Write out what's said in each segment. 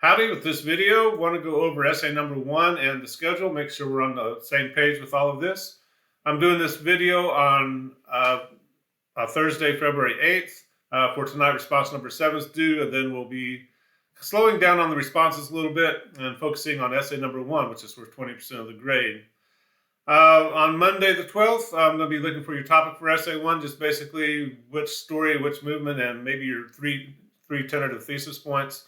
Howdy, with this video, want to go over essay number 1 and the schedule, make sure we're on the same page with all of this. I'm doing this video on Thursday, February 8th. For tonight, response number 7 is due, and then we'll be slowing down on the responses a little bit and focusing on essay number 1, which is worth 20% of the grade. On Monday the 12th, I'm going to be looking for your topic for essay 1, just basically which story, which movement, and maybe your three tentative thesis points.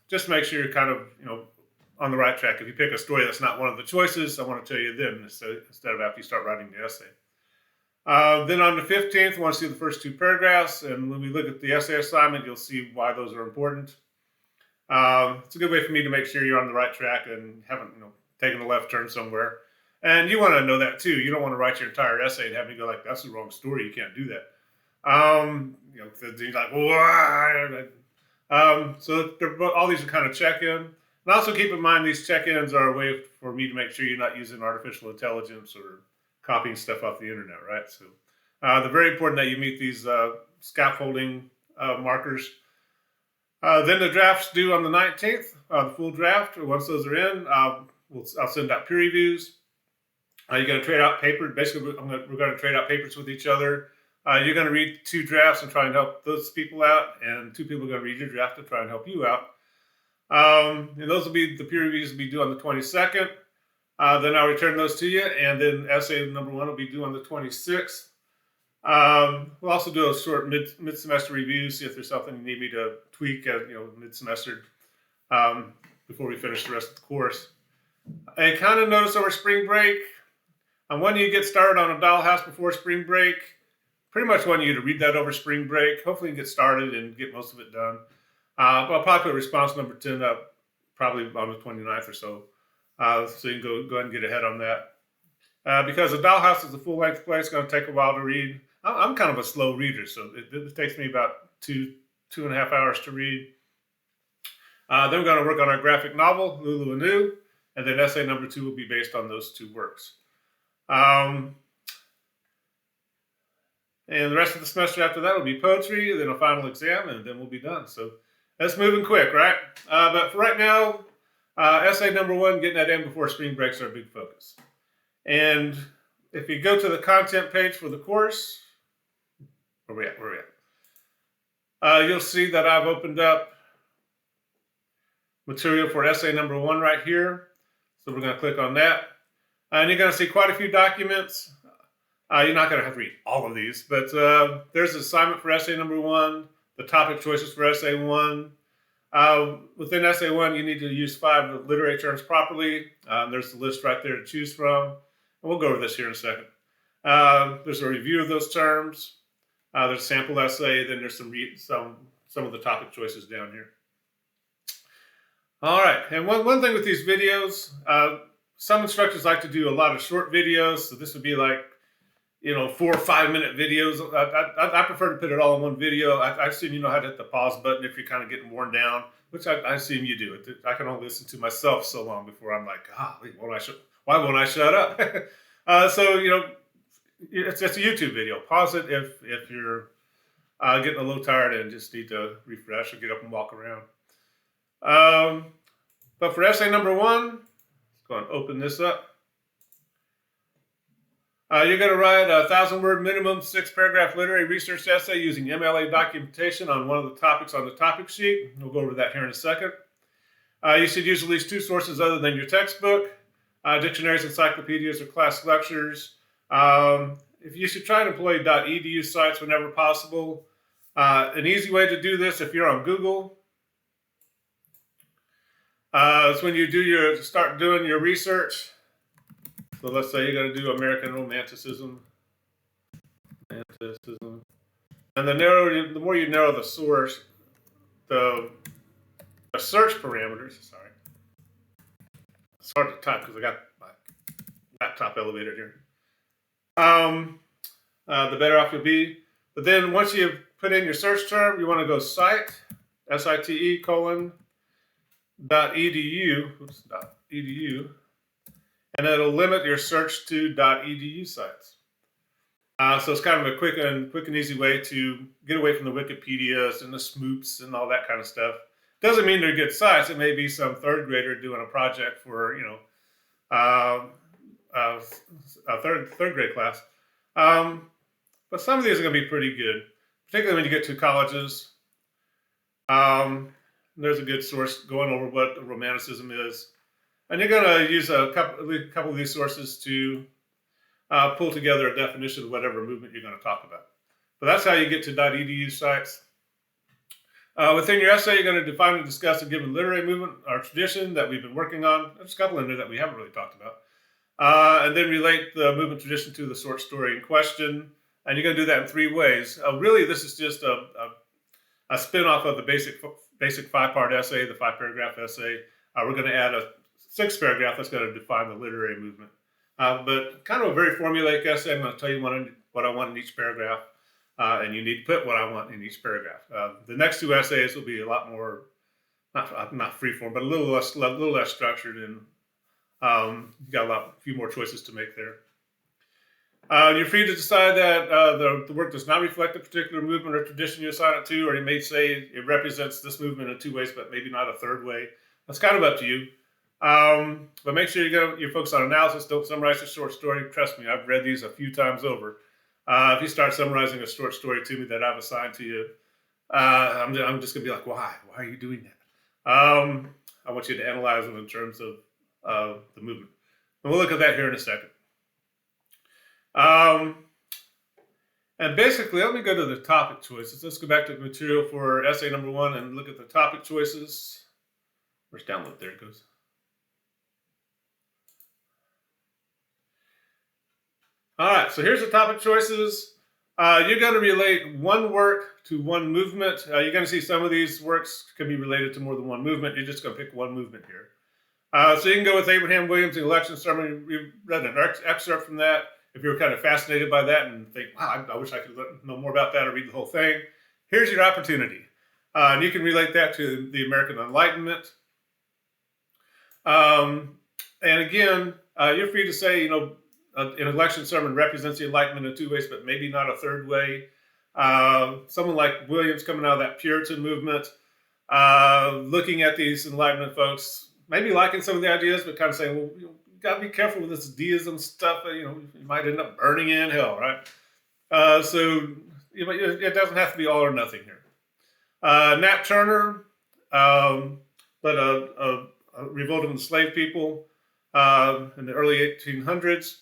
Just make sure you're kind of, on the right track. If you pick a story that's not one of the choices, I want to tell you then instead of after you start writing the essay. Then on the 15th, I want to see the first 2 paragraphs, and when we look at the essay assignment, you'll see why those are important. It's a good way for me to make sure you're on the right track and haven't, taken a left turn somewhere. And you want to know that too. You don't want to write your entire essay and have me go like, "That's the wrong story. You can't do that." You're like, "Well, so all these are kind of check-in. And also keep in mind these check-ins are a way for me to make sure you're not using artificial intelligence or copying stuff off the internet, right? So they're very important that you meet these scaffolding markers. Then the draft's due on the 19th, the full draft. Once those are in, I'll send out peer reviews. You're going to trade out paper. Basically, we're going to trade out papers with each other. You're going to read 2 drafts and try and help those people out, and 2 people are going to read your draft to try and help you out. And those will be, the peer reviews will be due on the 22nd. Then I'll return those to you, and then essay number 1 will be due on the 26th. We'll also do a short mid-semester review, see if there's something you need me to tweak at mid-semester before we finish the rest of the course. I kind of noticed over spring break, I want you to get started on a dollhouse before spring break. Pretty much want you to read that over spring break. Hopefully you can get started and get most of it done. But I'll probably put response number 10 up probably on the 29th or so. So you can go ahead and get ahead on that. Because a dollhouse is a full-length play, it's going to take a while to read. I'm kind of a slow reader, so it takes me about 2.5 hours to read. Then we're going to work on our graphic novel, Lulu Anu, and then essay number 2 will be based on those 2 works. And the rest of the semester after that will be poetry, then a final exam, and then we'll be done. So that's moving quick, right? But for right now, essay number 1, getting that in before spring breaks, are a big focus. And if you go to the content page for the course, where we at? You'll see that I've opened up material for essay number 1 right here. So we're going to click on that. And you're going to see quite a few documents. You're not going to have to read all of these, but there's an assignment for essay number 1, the topic choices for essay 1. Within essay 1, you need to use 5 literary terms properly. There's the list right there to choose from. And we'll go over this here in a second. There's a review of those terms. There's a sample essay. Then there's some of the topic choices down here. All right. And one thing with these videos, some instructors like to do a lot of short videos. So this would be like 4 or 5 minute videos. I prefer to put it all in one video. I assume you know how to hit the pause button if you're kind of getting worn down, which I assume you do. I can only listen to myself so long before I'm like, why won't I shut up? So it's just a YouTube video. Pause it if you're getting a little tired and just need to refresh or get up and walk around. But for essay number 1, let's go and open this up. You're going to write a 1,000-word minimum 6-paragraph literary research essay using MLA documentation on one of the topics on the topic sheet. We'll go over that here in a second. You should use at least 2 sources other than your textbook, dictionaries, encyclopedias, or class lectures. If you should try and employ .edu sites whenever possible. An easy way to do this, if you're on Google, is when you start doing your research. So let's say you're going to do American Romanticism. And the more you narrow the source, the search parameters, sorry. It's hard to type because I got my laptop elevated here. The better off you'll be. But then once you put in your search term, you want to go site, site, .edu, and it'll limit your search to .edu sites. So it's kind of a quick and easy way to get away from the Wikipedias and the smoops and all that kind of stuff. Doesn't mean they're good sites. It may be some third grader doing a project for, a third grade class. But some of these are going to be pretty good, particularly when you get to colleges. There's a good source going over what Romanticism is. And you're going to use a couple of these sources to pull together a definition of whatever movement you're going to talk about. But that's how you get to .edu sites. Within your essay, you're going to define and discuss a given literary movement or tradition that we've been working on. There's a couple in there that we haven't really talked about. And then relate the movement tradition to the short story in question. And you're going to do that in 3 ways. Really, this is just a spin-off of the basic 5-part essay, the 5-paragraph essay. We're going to add a 6th paragraph that's going to define the literary movement. But kind of a very formulaic essay. I'm going to tell you what I want in each paragraph. And you need to put what I want in each paragraph. The next 2 essays will be a lot more, not freeform, but a little less structured, and you got a few more choices to make there. You're free to decide that the work does not reflect a particular movement or tradition you assign it to, or you may say it represents this movement in 2 ways, but maybe not a 3rd way. That's kind of up to you. But make sure you focus on analysis. Don't summarize a short story. Trust me, I've read these a few times over. If you start summarizing a short story to me that I've assigned to you, I'm just going to be like, why? Why are you doing that? I want you to analyze them in terms of the movement. And we'll look at that here in a second. And basically, let me go to the topic choices. Let's go back to the material for essay number 1 and look at the topic choices. Where's download? There it goes. All right, so here's the topic choices. You're going to relate one work to one movement. You're going to see some of these works can be related to more than one movement. You're just going to pick one movement here. So you can go with Abraham Williams' The Election Sermon. We read an excerpt from that. If you're kind of fascinated by that and think, wow, I wish I could know more about that or read the whole thing, here's your opportunity. And you can relate that to the American Enlightenment. And again, you're free to say, an election sermon represents the Enlightenment in 2 ways, but maybe not a 3rd way. Someone like Williams coming out of that Puritan movement, looking at these Enlightenment folks, maybe liking some of the ideas, but kind of saying, well, you got to be careful with this deism stuff. You might end up burning in hell, right? So it doesn't have to be all or nothing here. Nat Turner, led a revolt of enslaved people in the early 1800s.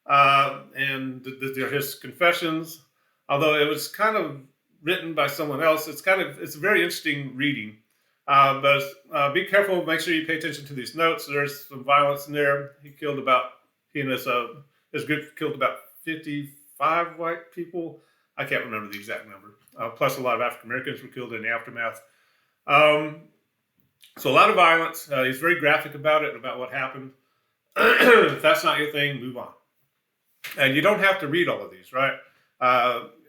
And his confessions, although it was kind of written by someone else, it's a very interesting reading. But be careful. Make sure you pay attention to these notes. There's some violence in there. He and his group killed about 55 white people. I can't remember the exact number. Plus, a lot of African Americans were killed in the aftermath. So a lot of violence. He's very graphic about it, about what happened. If that's not your thing, move on. And you don't have to read all of these, right?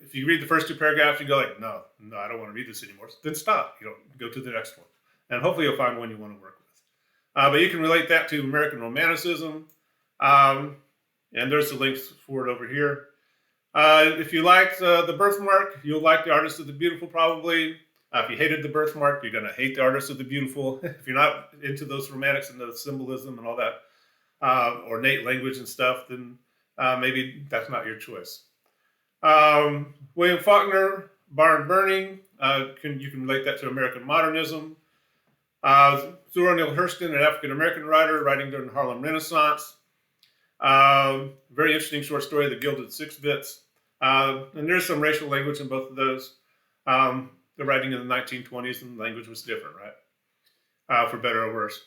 If you read the first 2 paragraphs, you go like, no, I don't want to read this anymore. Then stop. You don't go to the next one. And hopefully you'll find one you want to work with. But you can relate that to American Romanticism. And there's the links for it over here. If you liked The Birthmark, you'll like The Artist of the Beautiful probably. If you hated The Birthmark, you're going to hate The Artist of the Beautiful. If you're not into those romantics and the symbolism and all that, ornate language and stuff, then maybe that's not your choice. William Faulkner, Barn Burning, you can relate that to American modernism. Zora Neale Hurston, an African American writer writing during the Harlem Renaissance. Very interesting short story, The Gilded Six Bits. And there's some racial language in both of those. They're writing in the 1920s and the language was different, right? For better or worse.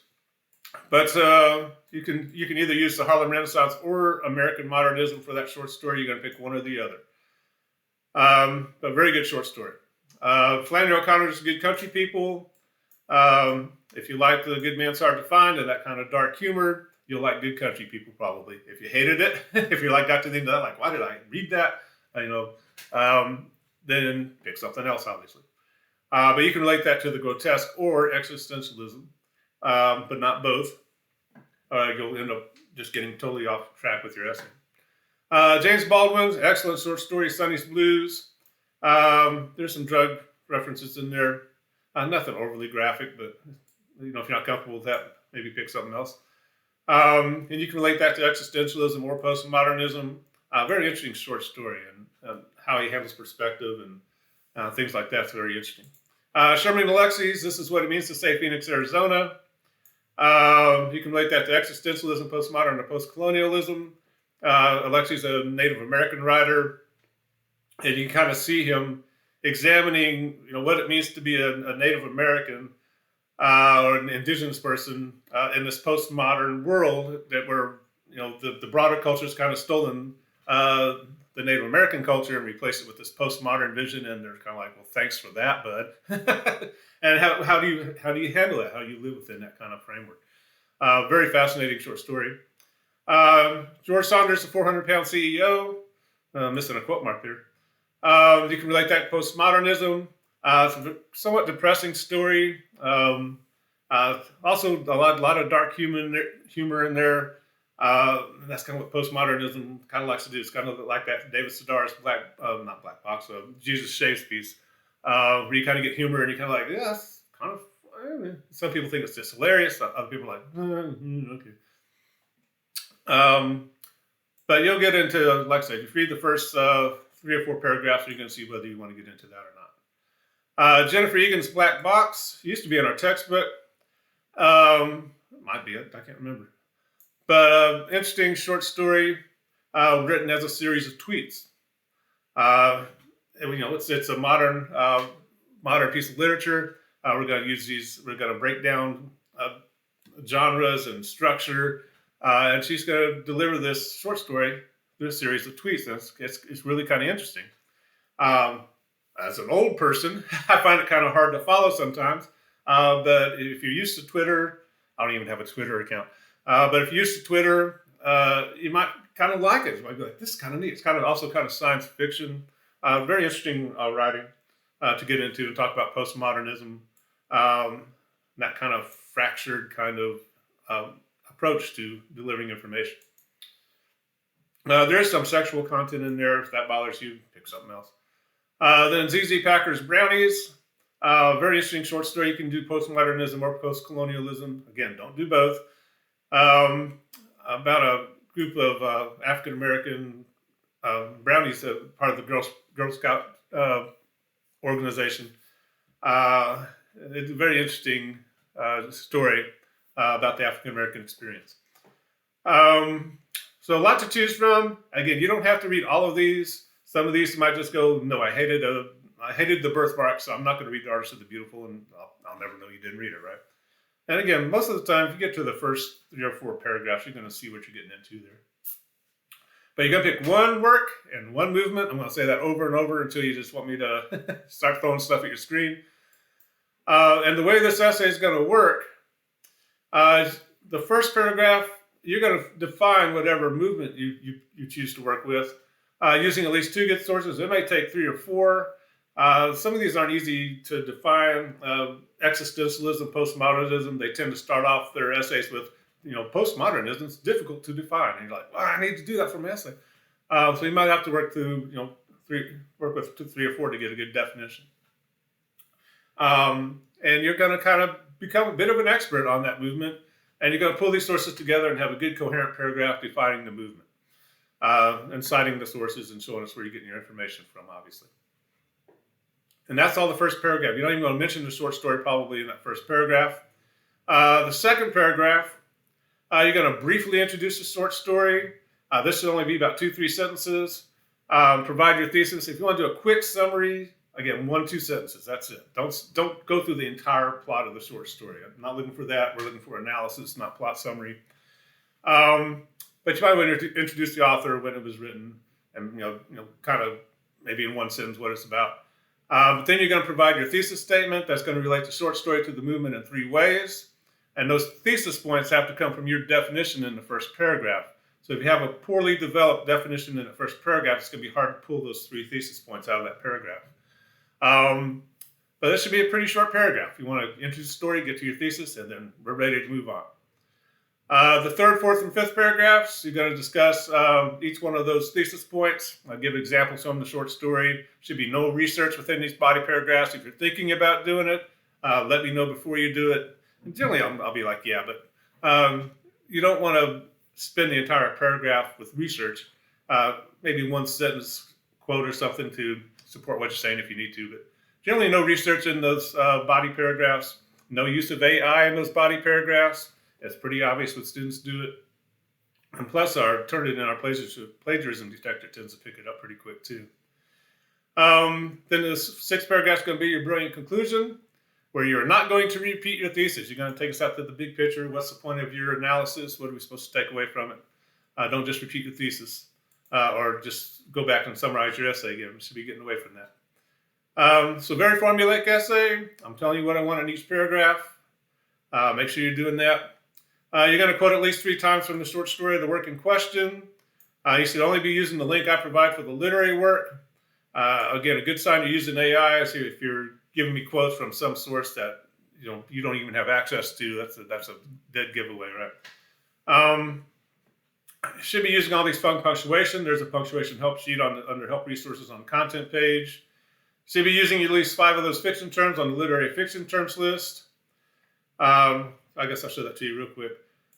But you can either use the Harlem Renaissance or American modernism for that short story. You're going to pick one or the other. But very good short story. Flannery O'Connor's Good Country People. If you like The Good Man's Hard to Find and that kind of dark humor, you'll like Good Country People probably. If you hated it, if you got to the end of that, like, why did I read that? Then pick something else, obviously. But you can relate that to the grotesque or existentialism. But not both. You'll end up just getting totally off track with your essay. James Baldwin's excellent short story, Sonny's Blues. There's some drug references in there. Nothing overly graphic, but if you're not comfortable with that, maybe pick something else. And you can relate that to existentialism or postmodernism. Very interesting short story, and how he handles perspective and things like that's very interesting. Sherman Alexie's This Is What It Means to Say Phoenix, Arizona. You can relate that to existentialism, postmodern, and postcolonialism. Alexie's a Native American writer, and you kind of see him examining, what it means to be a Native American or an indigenous person in this postmodern world that where the broader culture has kind of stolen the Native American culture and replaced it with this postmodern vision, and they're kind of like, well, thanks for that, bud. And how do you handle that? How do you live within that kind of framework? Very fascinating short story. George Saunders, the 400-pound CEO. Missing a quote mark there. You can relate that to postmodernism. It's a somewhat depressing story. Also, a lot of dark humor in there. That's kind of what postmodernism kind of likes to do. It's kind of like that David Sedaris not Black Box, Jesus Shaves piece, where you kind of get humor and you kind of like, yeah, that's kind of. Some people think it's just hilarious. Other people are like, okay. But you'll get into, like I said, if you read the first 3 or 4 paragraphs, you're going to see whether you want to get into that or not. Jennifer Egan's Black Box used to be in our textbook. Might be it. I can't remember. But interesting short story written as a series of tweets. It's a modern piece of literature. We're going to use these. We're going to break down genres and structure, and she's going to deliver this short story through a series of tweets. It's really kind of interesting. As an old person, I find it kind of hard to follow sometimes. But if you're used to Twitter, I don't even have a Twitter account. But if you're used to Twitter, you might kind of like it. You might be like, this is kind of neat. It's also kind of science fiction. Very interesting writing to get into and talk about postmodernism, that kind of fractured kind of approach to delivering information. There is some sexual content in there. If that bothers you, pick something else. Then ZZ Packer's Brownies. Very interesting short story. You can do postmodernism or postcolonialism. Again, don't do both. About a group of African American brownies, part of the Girl Scout organization. It's a very interesting story about the African American experience. So a lot to choose from. Again, you don't have to read all of these. Some of these you might just go, no, I hated the birthmark, so I'm not going to read The Artist of the Beautiful, and I'll never know you didn't read it, right? And again, most of the time, if you get to the first 3 or 4 paragraphs, you're going to see what you're getting into there. But you're going to pick one work and one movement. I'm going to say that over and over until you just want me to start throwing stuff at your screen. And the way this essay is going to work, the first paragraph, you're going to define whatever movement you choose to work with using at least 2 good sources. It may take 3 or 4. Some of these aren't easy to define. Existentialism, postmodernism, they tend to start off their essays with, postmodernism is difficult to define. And you're like, well, I need to do that for my essay. So you might have to work through, work with 3 or 4 to get a good definition. And you're going to kind of become a bit of an expert on that movement. And you're going to pull these sources together and have a good coherent paragraph defining the movement. And citing the sources and showing us where you're getting your information from, obviously. And that's all the first paragraph. You're not even going to mention the short story probably in that first paragraph. The second paragraph, you're going to briefly introduce the short story. This should only be about 2-3 sentences. Provide your thesis. If you want to do a quick summary, again, 1-2 sentences. That's it. Don't go through the entire plot of the short story. I'm not looking for that. We're looking for analysis, not plot summary. But you might want to introduce the author, when it was written, and kind of maybe in 1 sentence what it's about. But then you're going to provide your thesis statement that's going to relate the short story to the movement in 3 ways. And those thesis points have to come from your definition in the first paragraph. So if you have a poorly developed definition in the first paragraph, it's going to be hard to pull those 3 thesis points out of that paragraph. But this should be a pretty short paragraph. You want to introduce the story, get to your thesis, and then we're ready to move on. The 3rd, 4th, and 5th paragraphs, you're going to discuss each one of those thesis points. I'll give examples from the short story. Should be no research within these body paragraphs. If you're thinking about doing it, Let me know before you do it. And generally, I'll be like, yeah, but you don't want to spend the entire paragraph with research. Maybe one sentence quote or something to support what you're saying if you need to, but generally no research in those body paragraphs, no use of AI in those body paragraphs. It's pretty obvious when students do it. And plus, our Turnitin, our plagiarism detector tends to pick it up pretty quick too. Then this sixth paragraph is going to be your brilliant conclusion, where you're not going to repeat your thesis. You're going to take us out to the big picture. What's the point of your analysis? What are we supposed to take away from it? Don't just repeat your thesis or just go back and summarize your essay again. We should be getting away from that. So very formulaic essay. I'm telling you what I want in each paragraph. Make sure you're doing that. You're going to quote at least 3 times from the short story of the work in question. You should only be using the link I provide for the literary work. Again, a good sign you're using AI is if you're giving me quotes from some source that you don't even have access to. That's a dead giveaway, right? You should be using all these fun punctuation. There's a punctuation help sheet under help resources on the content page. You should be using at least 5 of those fiction terms on the literary fiction terms list. I guess I'll show that to you real quick.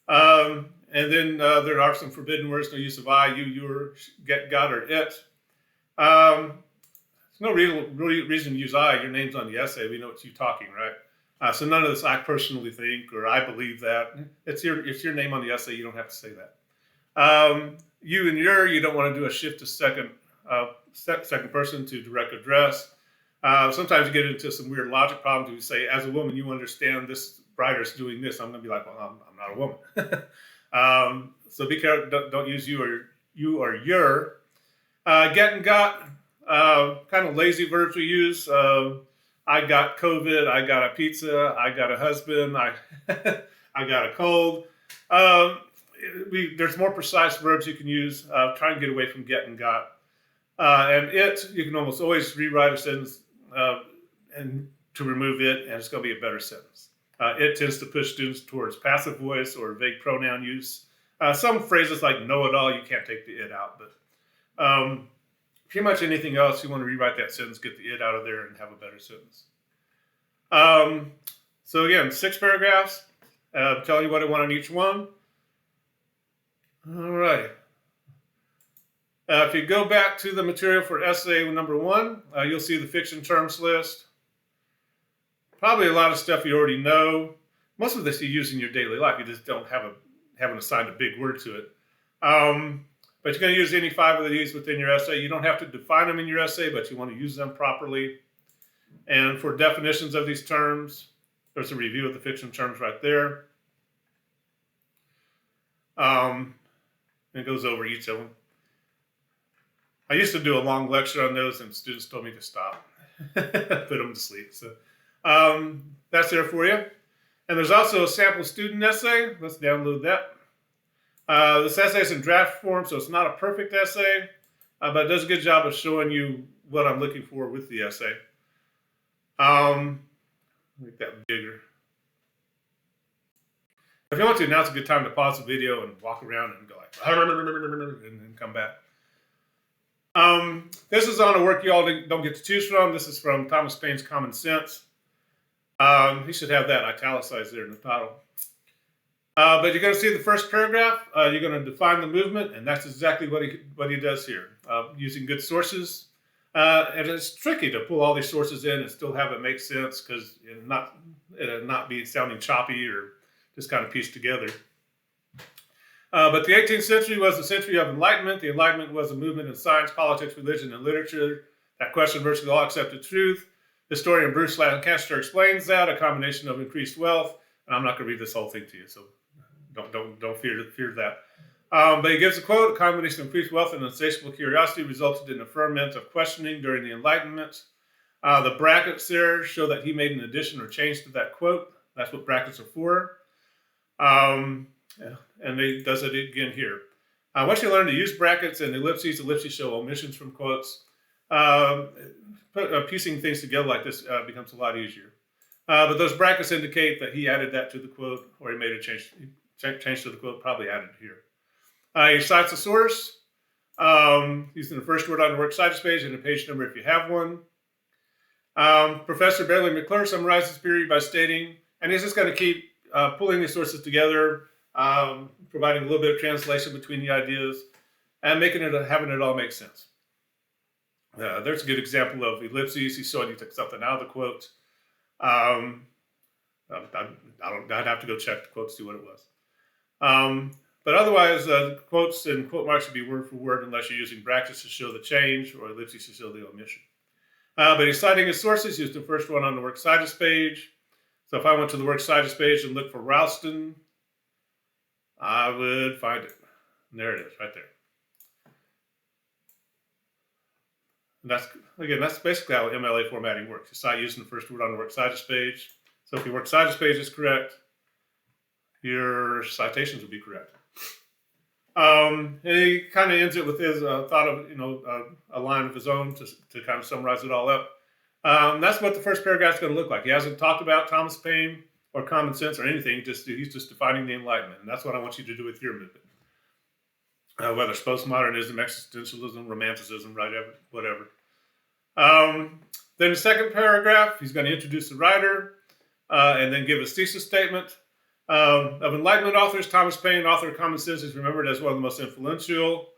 And then there are some forbidden words, no use of I, you, your, get, got, or it. There's no real reason to use I. Your name's on the essay. We know it's you talking, right? So none of this I personally think or I believe that. It's your name on the essay. You don't have to say that. You and your, you don't want to do a shift to second person to direct address. Sometimes you get into some weird logic problems. You say, as a woman, you understand this writer's doing this. I'm going to be like, well, I'm not a woman. So be careful. Don't use you or your. Get and got, kind of lazy verbs we use. I got COVID. I got a pizza. I got a husband. I got a cold. There's more precise verbs you can use. Try and get away from get and got. And it, you can almost always rewrite a sentence and to remove it, and it's going to be a better sentence. It tends to push students towards passive voice or vague pronoun use. Some phrases like know-it-all, you can't take the it out, but pretty much anything else, you want to rewrite that sentence, get the it out of there, and have a better sentence. So again, 6 paragraphs. Tell you what I want on each one. All right. If you go back to the material for essay number 1, you'll see the fiction terms list. Probably a lot of stuff you already know. Most of this you use in your daily life. You just don't haven't assigned a big word to it. But you're going to use any 5 of these within your essay. You don't have to define them in your essay, but you want to use them properly. And for definitions of these terms, there's a review of the fiction terms right there. It goes over each of them. I used to do a long lecture on those, and students told me to stop, put them to sleep. So that's there for you. And there's also a sample student essay. Let's download that. This essay is in draft form, so it's not a perfect essay, but it does a good job of showing you what I'm looking for with the essay. Make that bigger. If you want to, now's a good time to pause the video and walk around and go like, and then come back. This is on a work you all don't get to choose from. This is from Thomas Paine's Common Sense. He should have that italicized there in the title. But you're going to see the first paragraph. You're going to define the movement, and that's exactly what he does here, using good sources. And it's tricky to pull all these sources in and still have it make sense because it'll not be sounding choppy or just kind of pieced together. But the 18th century was the century of enlightenment. The Enlightenment was a movement in science, politics, religion, and literature that questioned virtually all accepted truth. Historian Bruce Lancaster explains that, a combination of increased wealth. And I'm not going to read this whole thing to you, so don't fear that. But he gives a quote: a combination of increased wealth and insatiable curiosity resulted in a ferment of questioning during the Enlightenment. The brackets there show that he made an addition or change to that quote. That's what brackets are for. And he does it again here. Once you learn to use brackets and ellipses show omissions from quotes. Piecing things together like this becomes a lot easier. But those brackets indicate that he added that to the quote, or he made a change to the quote, probably added here. He cites a source, using the first word on the works cited page and a page number if you have one. Professor Bailey McClure summarizes his theory by stating, and he's just going to keep pulling these sources together, providing a little bit of translation between the ideas, and having it all make sense. There's a good example of ellipses. He's showing you took something out of the quote. I'd have to go check the quote to see what it was. But otherwise, quotes and quote marks should be word for word unless you're using brackets to show the change or ellipses to show the omission. But he's citing his sources. He's the first one on the works citus page. So if I went to the works citus page and looked for Ralston, I would find it. And there it is, right there. And that's basically how MLA formatting works. You cite using the first word on the works citus page. So if your works citus page is correct, your citations will be correct. And he kind of ends it with his thought of, a line of his own to kind of summarize it all up. That's what the first paragraph is going to look like. He hasn't talked about Thomas Paine or common sense or anything. He's just defining the Enlightenment. And that's what I want you to do with your movement. Whether it's postmodernism, existentialism, romanticism, whatever. Then the second paragraph, he's going to introduce the writer and then give his thesis statement. Of Enlightenment authors, Thomas Paine, author of Common Sense, is remembered as one of the most influential.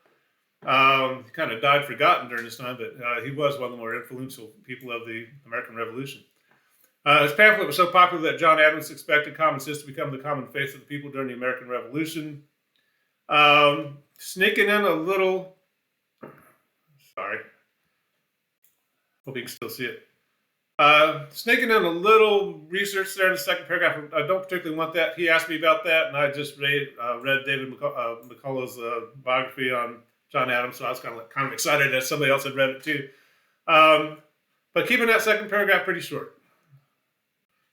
He kind of died forgotten during this time, but he was one of the more influential people of the American Revolution. His pamphlet was so popular that John Adams expected common sense to become the common faith of the people during the American Revolution. Sneaking in a little, sorry, hope you can still see it. Sneaking in a little research there in the second paragraph. I don't particularly want that. He asked me about that, and I just read David McCullough's biography on John Adams, so I was kind of excited that somebody else had read it too. But keeping that second paragraph pretty short.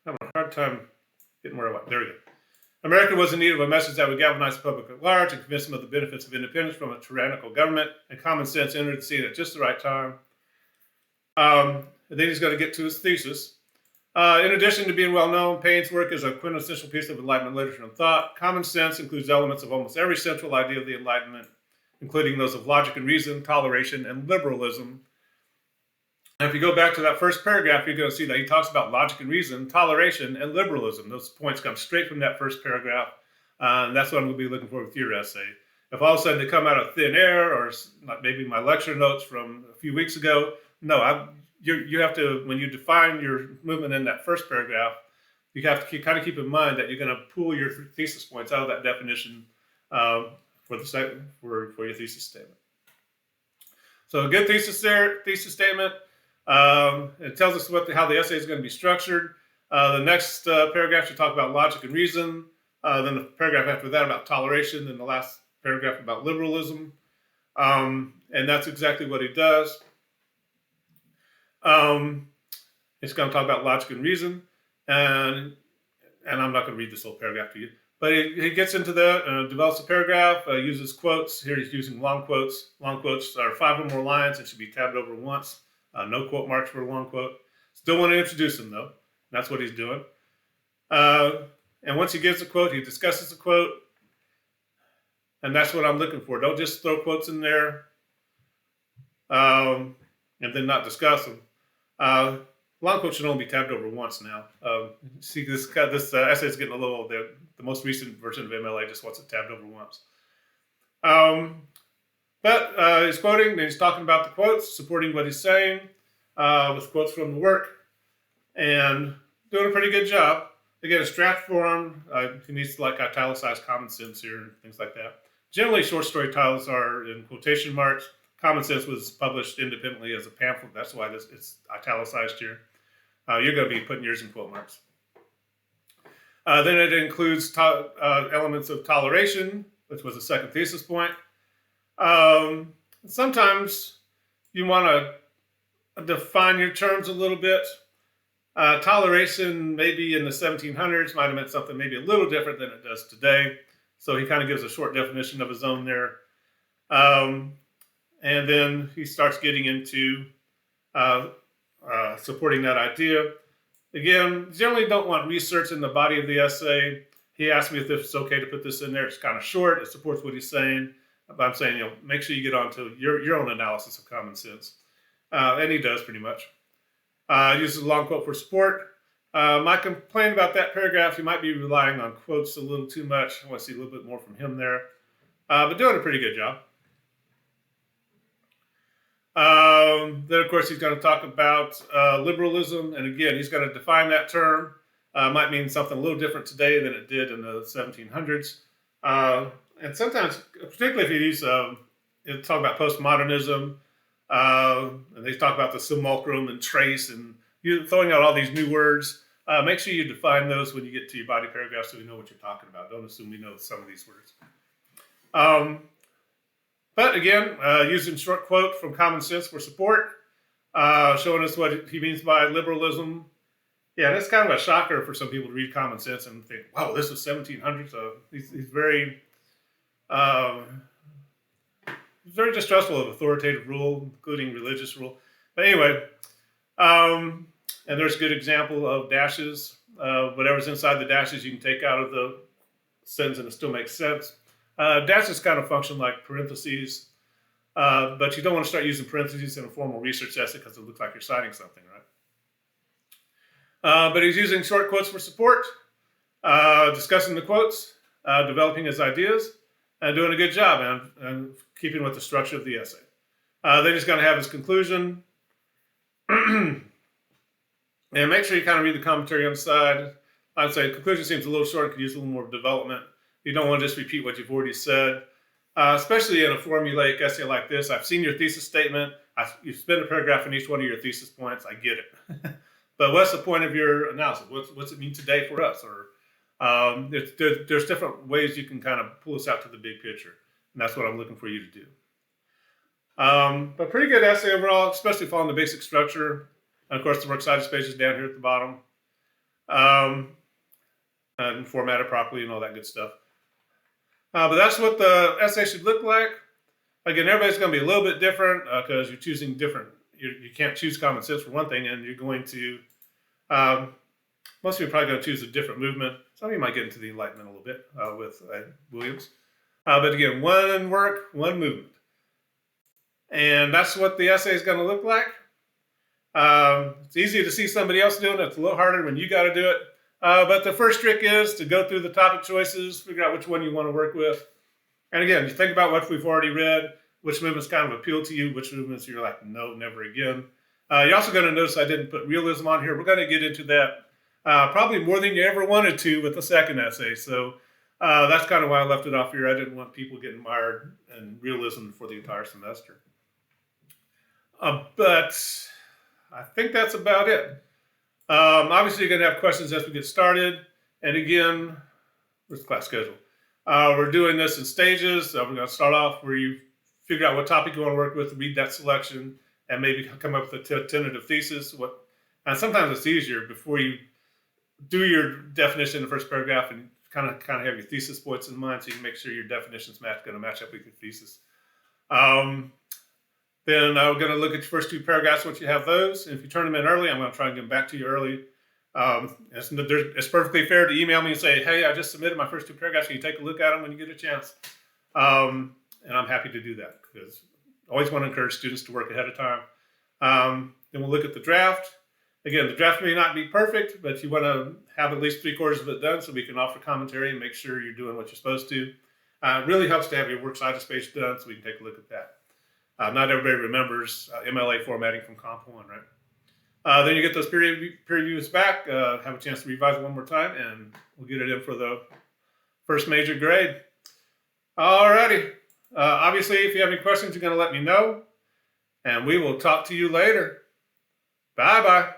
I'm having a hard time getting where I want. There we go. America was in need of a message that would galvanize the public at large and convince them of the benefits of independence from a tyrannical government, and common sense entered the scene at just the right time. And then he's going to get to his thesis. In addition to being well known, Paine's work is a quintessential piece of Enlightenment literature and thought. Common sense includes elements of almost every central idea of the Enlightenment, including those of logic and reason, toleration, and liberalism. And if you go back to that first paragraph, you're going to see that he talks about logic and reason, toleration, and liberalism. Those points come straight from that first paragraph. And that's what I'm going to be looking for with your essay. If all of a sudden they come out of thin air, or maybe my lecture notes from a few weeks ago, no, you have to, when you define your movement in that first paragraph, you have to kind of keep in mind that you're going to pull your thesis points out of that definition for your thesis statement. So a good thesis statement. It tells us how the essay is going to be structured. The next paragraph should talk about logic and reason. Then the paragraph after that about toleration. Then the last paragraph about liberalism. And that's exactly what he does. It's going to talk about logic and reason. And I'm not going to read this whole paragraph to you. But he gets into that, develops a paragraph, uses quotes. Here he's using long quotes. Long quotes are 5 or more lines and should be tabbed over once. No quote marks for a long quote. Still want to introduce him, though. That's what he's doing. And once he gives a quote, he discusses the quote. And that's what I'm looking for. Don't just throw quotes in there and then not discuss them. Long quotes should only be tabbed over once now. See, this essay is getting a little, the most recent version of MLA just wants it tabbed over once. But he's quoting, and he's talking about the quotes, supporting what he's saying with quotes from the work, and doing a pretty good job. Again, it's draft form. He needs to italicize common sense here and things like that. Generally, short story titles are in quotation marks. Common Sense was published independently as a pamphlet. That's why it's italicized here. You're going to be putting yours in quote marks. Then it includes elements of toleration, which was the second thesis point. Sometimes you want to define your terms a little bit. Toleration, maybe in the 1700s, might have meant something maybe a little different than it does today. So he kind of gives a short definition of his own there. And then he starts getting into supporting that idea. Again, generally don't want research in the body of the essay. He asked me if it's okay to put this in there. It's kind of short. It supports what he's saying. But I'm saying, make sure you get onto your own analysis of common sense. And he does pretty much. Uses a long quote for support. My complaint about that paragraph, you might be relying on quotes a little too much. I want to see a little bit more from him there. But doing a pretty good job. Then, of course, he's going to talk about liberalism. And again, he's going to define that term. Might mean something a little different today than it did in the 1700s. And sometimes, particularly if you use, talk about postmodernism, and they talk about the simulacrum and trace, and you're throwing out all these new words. Make sure you define those when you get to your body paragraph so we know what you're talking about. Don't assume we know some of these words. But again, using short quote from Common Sense for support, showing us what he means by liberalism. Yeah, that's kind of a shocker for some people to read Common Sense and think, wow, this is 1700s. He's very distrustful of authoritative rule, including religious rule. But anyway, and there's a good example of dashes. Whatever's inside the dashes, you can take out of the sentence and it still makes sense. Dashes kind of function like parentheses, but you don't want to start using parentheses in a formal research essay because it looks like you're citing something, right? But he's using short quotes for support, discussing the quotes, developing his ideas, and doing a good job and keeping with the structure of the essay. Then he's going to have his conclusion. And make sure you kind of read the commentary on the side. I'd say conclusion seems a little short, could use a little more development. You don't want to just repeat what you've already said, especially in a formulaic essay like this. I've seen your thesis statement. You've spent a paragraph in each one of your thesis points. I get it. But what's the point of your analysis? What's it mean today for us? Or there's different ways you can kind of pull us out to the big picture. And that's what I'm looking for you to do. But pretty good essay overall, especially following the basic structure. And of course, the works cited space is down here at the bottom. And formatted properly and all that good stuff. But that's what the essay should look like. Again, everybody's going to be a little bit different because you're choosing different. You can't choose Common Sense for one thing, and you're going to, most of you are probably going to choose a different movement. Some of you might get into the Enlightenment a little bit with Williams. But again, one work, one movement. And that's what the essay is going to look like. It's easy to see somebody else doing it. It's a little harder when you got to do it. But the first trick is to go through the topic choices, figure out which one you want to work with. And again, you think about what we've already read, which movements kind of appeal to you, which movements you're like, no, never again. You're also going to notice I didn't put realism on here. We're going to get into that probably more than you ever wanted to with the second essay. So that's kind of why I left it off here. I didn't want people getting mired in realism for the entire semester. But I think that's about it. Obviously, you're going to have questions as we get started. And again, where's the class schedule? We're doing this in stages. We're going to start off where you figure out what topic you want to work with, read that selection, and maybe come up with a tentative thesis. And sometimes it's easier before you do your definition in the first paragraph and kind of have your thesis points in mind so you can make sure your definition's going to match up with your thesis. Then we're going to look at your first two paragraphs once you have those. And if you turn them in early, I'm going to try and get them back to you early. It's perfectly fair to email me and say, hey, I just submitted my first two paragraphs. Can you take a look at them when you get a chance? And I'm happy to do that because I always want to encourage students to work ahead of time. Then we'll look at the draft. Again, the draft may not be perfect, but you want to have at least 3/4 of it done so we can offer commentary and make sure you're doing what you're supposed to. It really helps to have your works cited space done so we can take a look at that. Not everybody remembers MLA formatting from Comp 1, right? Then you get those peer reviews back, have a chance to revise it one more time, and we'll get it in for the first major grade. Alrighty. Obviously, if you have any questions, you're going to let me know, and we will talk to you later. Bye-bye.